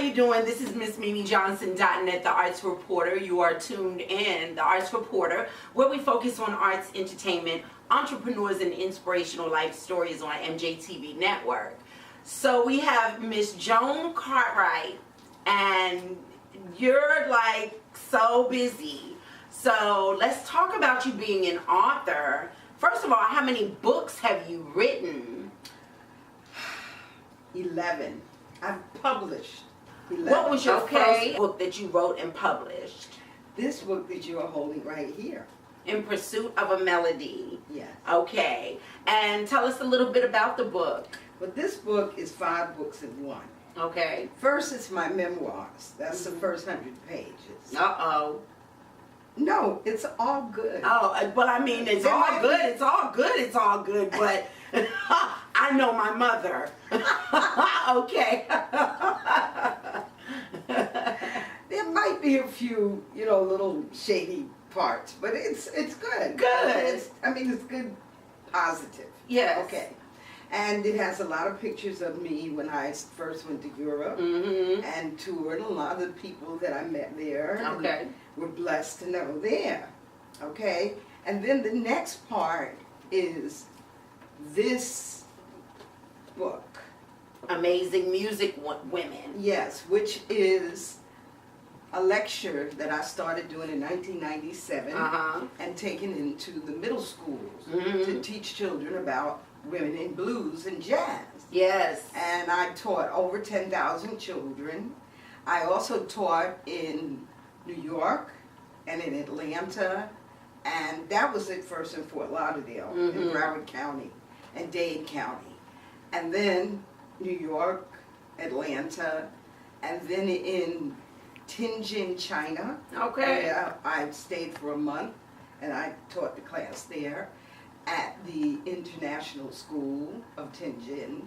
you doing? This is Miss Mimi Johnson.net, the Arts Reporter. You are tuned in, the Arts Reporter, where we focus on arts, entertainment, entrepreneurs, and inspirational life stories on MJTV Network. So we have Miss Joan Cartwright, and you're like so busy. So let's talk about you being an author. First of all, how many books have you written? 11. I've published 11. What was your first book that you wrote and published? This book that you are holding right here. In Pursuit of a Melody. Yes. Okay. And tell us a little bit about the book. But this book is 5 books in one. Okay. First, it's my memoirs. That's the first 100 pages. Uh-oh. No, it's all good. Oh, well, I mean, it's all good. It's all good. It's all good. But I know my mother. Okay. There might be a few, little shady parts, but it's good. Good. It's good, positive. Yes. Okay. And it has a lot of pictures of me when I first went to Europe and toured. A lot of the people that I met there. Okay. Were blessed to know there. Okay. And then the next part is this book. Amazing Music Women. Yes, which is a lecture that I started doing in 1997 and taken into the middle schools to teach children about women in blues and jazz. Yes. And I taught over 10,000 children. I also taught in New York and in Atlanta, and that was at first in Fort Lauderdale, in Broward County and Dade County. And then New York, Atlanta, and then in Tianjin, China. Okay. Where I stayed for a month and I taught the class there at the International School of Tianjin.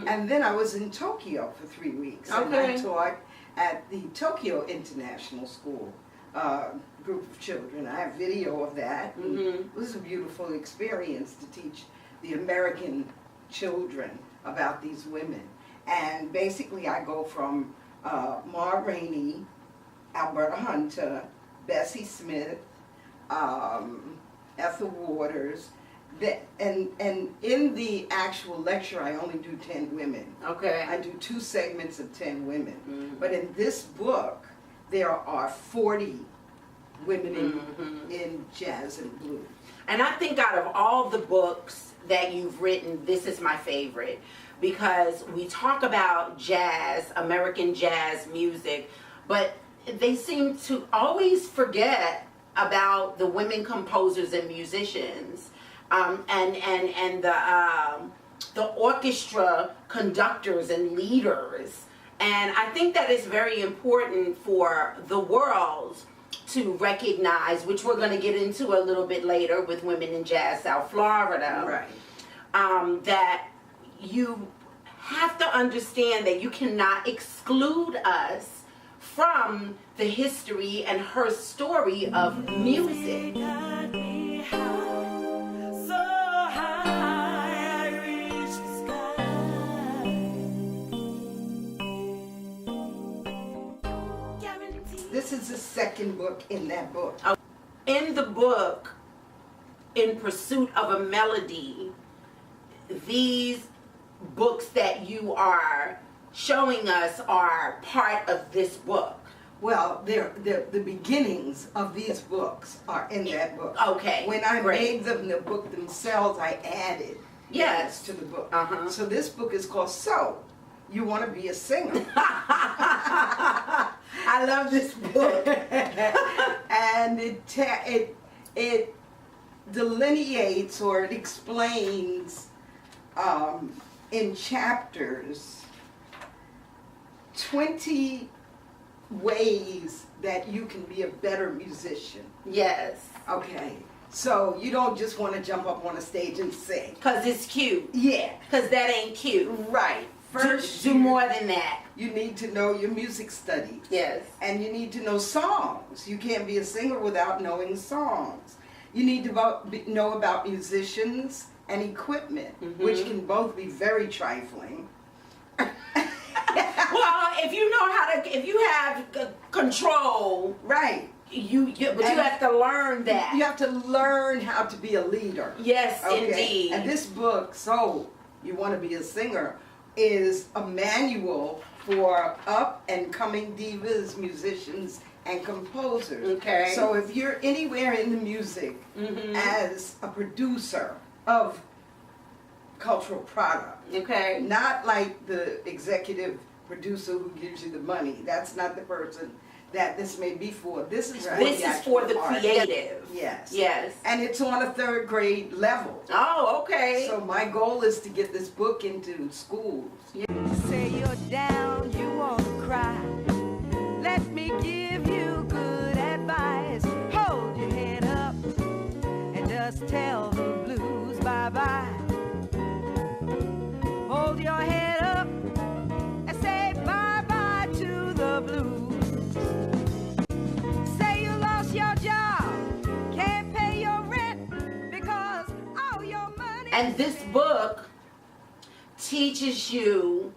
And then I was in Tokyo for 3 weeks. Okay. And I taught at the Tokyo International School group of children. I have video of that. It was a beautiful experience to teach the American children about these women. And basically I go from Ma Rainey, Alberta Hunter, Bessie Smith, Ethel Waters, and in the actual lecture I only do 10 women. Okay. I do 2 segments of 10 women. But in this book there are 40 women in jazz and blues. And I think out of all the books that you've written, this is my favorite, because we talk about jazz, American jazz music, but they seem to always forget about the women composers and musicians, and the orchestra conductors and leaders. And I think that is very important for the world to recognize, which we're going to get into a little bit later with Women in Jazz South Florida. Right. That you have to understand that you cannot exclude us from the history and her story of music. This is the second book in that book. In the book, In Pursuit of a Melody, these books that you are showing us are part of this book. Well, the beginnings of these books are in that book. Okay. When I made them the book themselves, I added yes to the book. So this book is called So You Want to Be a Singer. I love this book. And it delineates, or it explains in chapters 20 ways that you can be a better musician. Yes. Okay. So you don't just want to jump up on a stage and sing. Because it's cute. Yeah. Because that ain't cute. Right. First, do more than that. You need to know your music studies. Yes. And you need to know songs. You can't be a singer without knowing songs. You need to know about musicians and equipment, which can both be very trifling. Well, if you know how to, if you have control, Right. but you have to learn that. You have to learn how to be a leader. Yes, indeed. And this book, So You Want to Be a Singer, is a manual for up and coming divas, musicians, and composers. Okay. So if you're anywhere in the music as a producer of cultural product, Okay. not like the executive producer who gives you the money. That's not the person that this may be for. This is for This the is for the actual art. creative. Yes. Yes. And it's on a 3rd grade level. Oh, okay. So my goal is to get this book into schools. Say you're down, you won't cry. Let me give you good advice. Hold your head up and just tell the blues bye-bye. Hold your head up and say bye-bye to the blues. Say you lost your job, can't pay your rent because all your money. And this book teaches you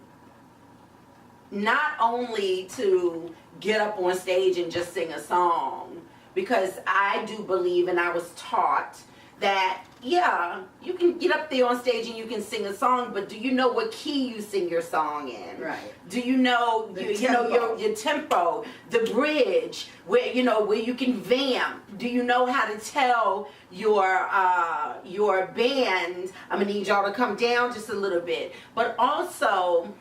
not only to get up on stage and just sing a song, because I do believe, and I was taught, that yeah, you can get up there on stage and you can sing a song, but do you know what key you sing your song in? Right. Do you know you know your tempo, the bridge, where where you can vamp? Do you know how to tell your band, I'm gonna need y'all to come down just a little bit, but also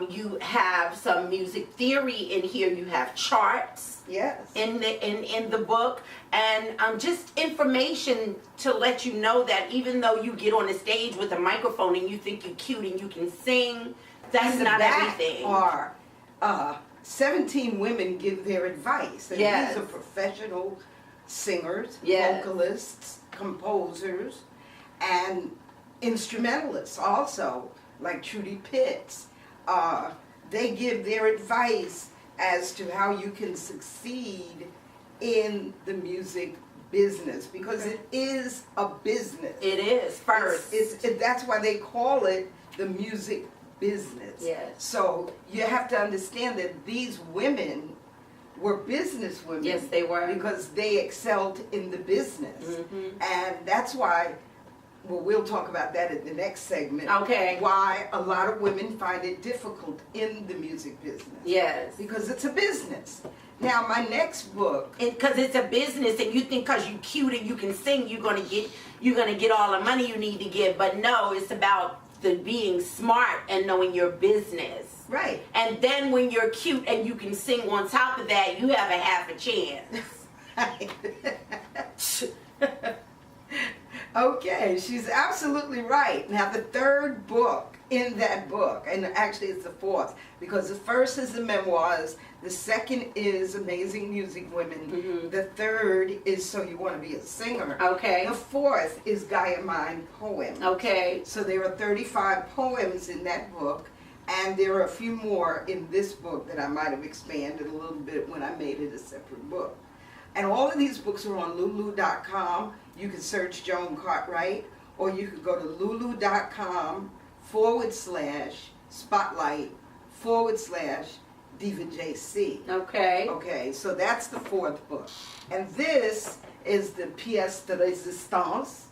you have some music theory in here. You have charts. Yes. In the book, and just information to let you know that even though you get on the stage with a microphone and you think you're cute and you can sing, that's In the not back everything. are 17 women give their advice. And Yes. these are professional singers, Yes. vocalists, composers, and instrumentalists also, like Trudy Pitts. They give their advice as to how you can succeed in the music business, because it is a business. It is first. That's why they call it the music business. Yes. So you have to understand that these women were business women. Yes, they were. Because they excelled in the business. And that's why, well, we'll talk about that in the next segment. Okay. Why a lot of women find it difficult in the music business. Yes. Because it's a business. Now, my next book. Because it's a business, and you think because you cute and you can sing, you're gonna get all the money you need to get. But no, it's about the being smart and knowing your business. Right. And then when you're cute and you can sing on top of that, you have a half a chance. Okay, she's absolutely right. Now, the 3rd book in that book, and actually it's the 4th, because the first is the memoirs, the 2nd is Amazing Music Women, the 3rd is So You Want to Be a Singer. Okay. The 4th is Gaia Mind Poem. Okay. So there are 35 poems in that book, and there are a few more in this book that I might have expanded a little bit when I made it a separate book. And all of these books are on lulu.com. You can search Joan Cartwright, or you could go to lulu.com/spotlight/DivaJC. Okay. Okay, so that's the 4th book. And this is the pièce de résistance,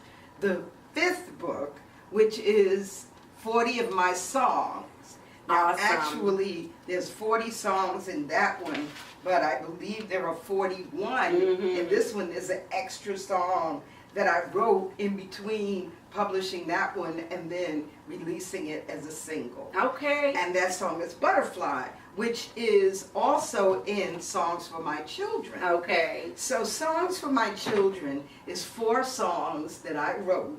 the 5th book, which is 40 of my songs. Now, Awesome. actually, there's 40 songs in that one, but I believe there are 41 in this one. There's an extra song that I wrote in between publishing that one and then releasing it as a single. Okay. And that song is Butterfly, which is also in Songs for My Children. Okay. So Songs for My Children is 4 songs that I wrote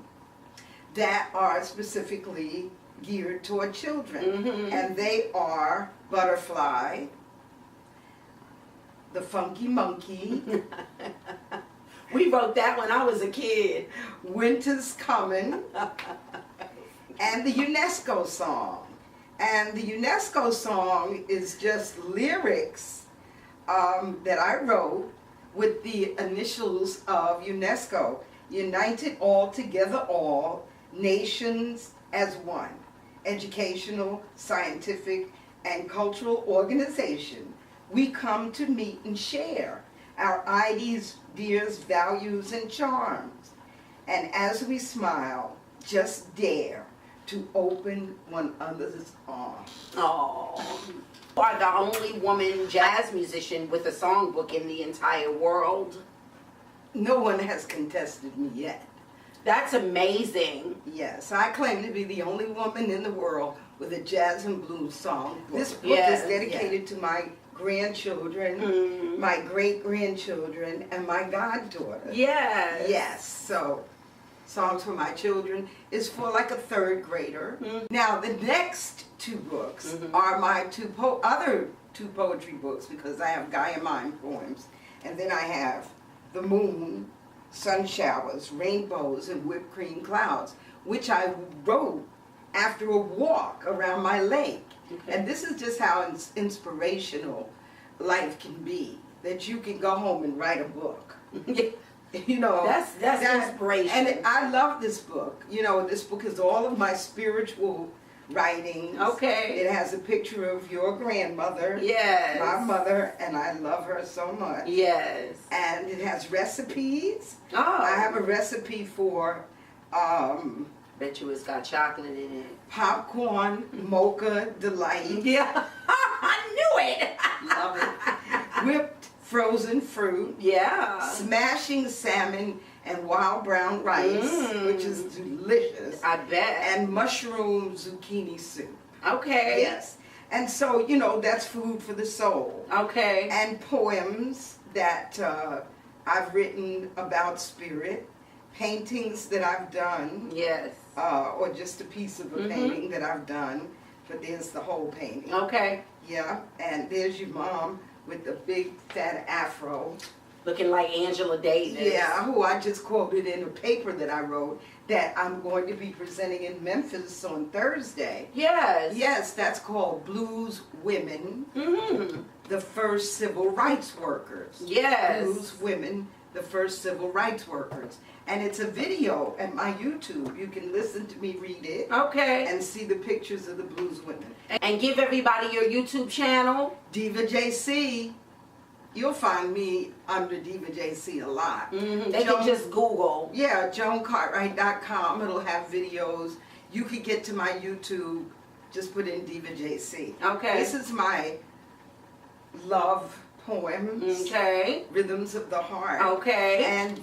that are specifically geared toward children. And they are Butterfly, The Funky Monkey, We wrote that when I was a kid. Winter's Coming, and the UNESCO song. And the UNESCO song is just lyrics that I wrote with the initials of UNESCO. United all together all, nations as one. Educational, scientific, and cultural organization, we come to meet and share our ideas, values, and charms. And as we smile, just dare to open one another's arms. Oh. You are the only woman jazz musician with a songbook in the entire world. No one has contested me yet. That's amazing. Yes, I claim to be the only woman in the world with a jazz and blues song. This book Yes, is dedicated to my grandchildren, my great-grandchildren, and my goddaughter. Yes. Yes, so Songs for My Children is for like a third grader. Now, the next two books are my other two poetry books, because I have Gaia Mind poems, and then I have The Moon, Sun Showers, Rainbows, and Whipped Cream Clouds, which I wrote after a walk around my lake. Okay. And this is just how inspirational life can be, that you can go home and write a book. You know, that's inspiration. And I love this book. You know, this book is all of my spiritual writings. Okay. It has a picture of your grandmother. Yes. My mother, and I love her so much. Yes. And it has recipes. Oh. I have a recipe for Bet you it's got chocolate in it. popcorn mocha delight. Yeah. I knew it. Love it. Whipped frozen fruit. Yeah. Smashing salmon and wild brown rice, which is delicious. I bet. And mushroom zucchini soup. Okay. Yes. And so, you know, that's food for the soul. Okay. And poems that I've written about spirit, paintings that I've done. Yes. Or just a piece of a painting that I've done, but there's the whole painting. Okay. Yeah, and there's your mom with the big fat afro. Looking like Angela Davis. Yeah, who I just quoted in a paper that I wrote that I'm going to be presenting in Memphis on Thursday. Yes. Yes, that's called Blues Women, the First Civil Rights Workers. Yes. Blues Women, the First Civil Rights Workers. And it's a video at my YouTube. You can listen to me read it. Okay. And see the pictures of the blues women. And give everybody your YouTube channel. Diva JC. You'll find me under Diva JC a lot. They can just Google. Yeah, JoanCartwright.com. It'll have videos. You could get to my YouTube. Just put in Diva JC. Okay. This is my love poems. Okay. Rhythms of the Heart. Okay. And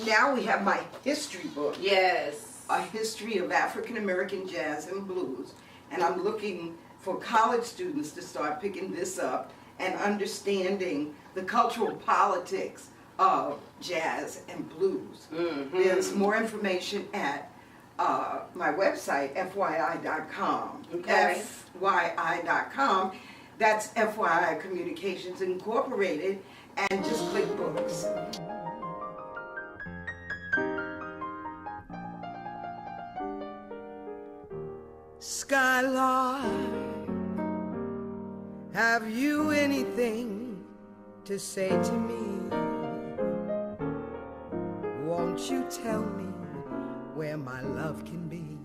now we have my history book. Yes. A history of African American jazz and blues. And I'm looking for college students to start picking this up and understanding the cultural politics of jazz and blues. There's more information at my website, FYI.com. Okay. FYI.com. That's FYI Communications Incorporated, and just click books. Skylark, have you anything to say to me? Won't you tell me where my love can be?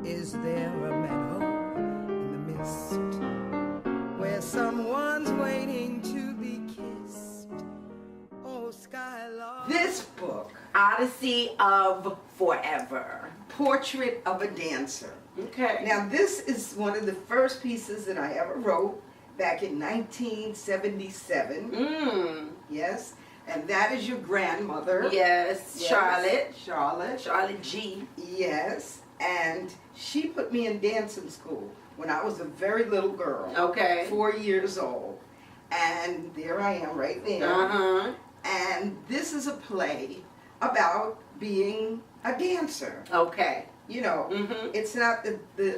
Is there a meadow in the mist where someone's waiting to be kissed? Oh, Skylark. This book, Odyssey of Forever. Portrait of a Dancer. Okay. Now, this is one of the first pieces that I ever wrote back in 1977. Yes. And that is your grandmother. Yes. Yes. Charlotte. Charlotte G. Yes. And she put me in dancing school when I was a very little girl. Okay. 4 years old. And there I am right there. Uh-huh. And this is a play about being a dancer. Okay. You know, it's not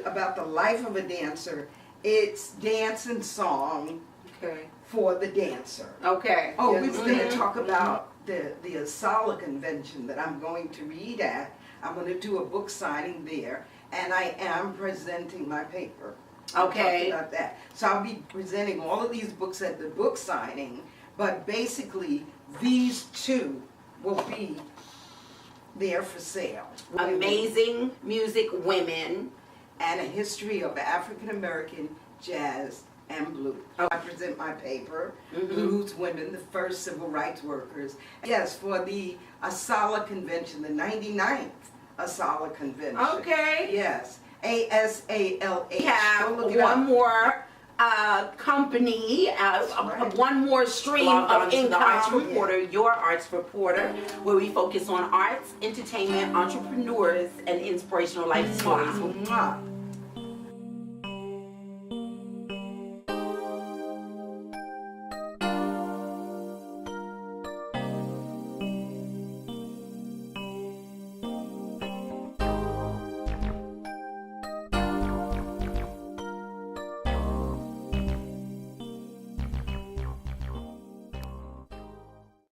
about the life of a dancer. It's dance and song Okay. for the dancer. Okay. Oh, we're going to talk about the Asala convention that I'm going to read at. I'm going to do a book signing there, and I am presenting my paper. Okay. About that. So I'll be presenting all of these books at the book signing, but basically these two will be there for sale. Amazing music women, and a history of African American jazz and blues. I present my paper, Blues Women, the First Civil Rights Workers. Yes, for the ASALA Convention, the 99th ASALA Convention. Okay. Yes, ASALH. We have Go look it up. one more company, right. one more stream Log on of to the income. Arts Reporter, your Arts Reporter, where we focus on arts, entertainment, entrepreneurs, and inspirational life stories. Mwah.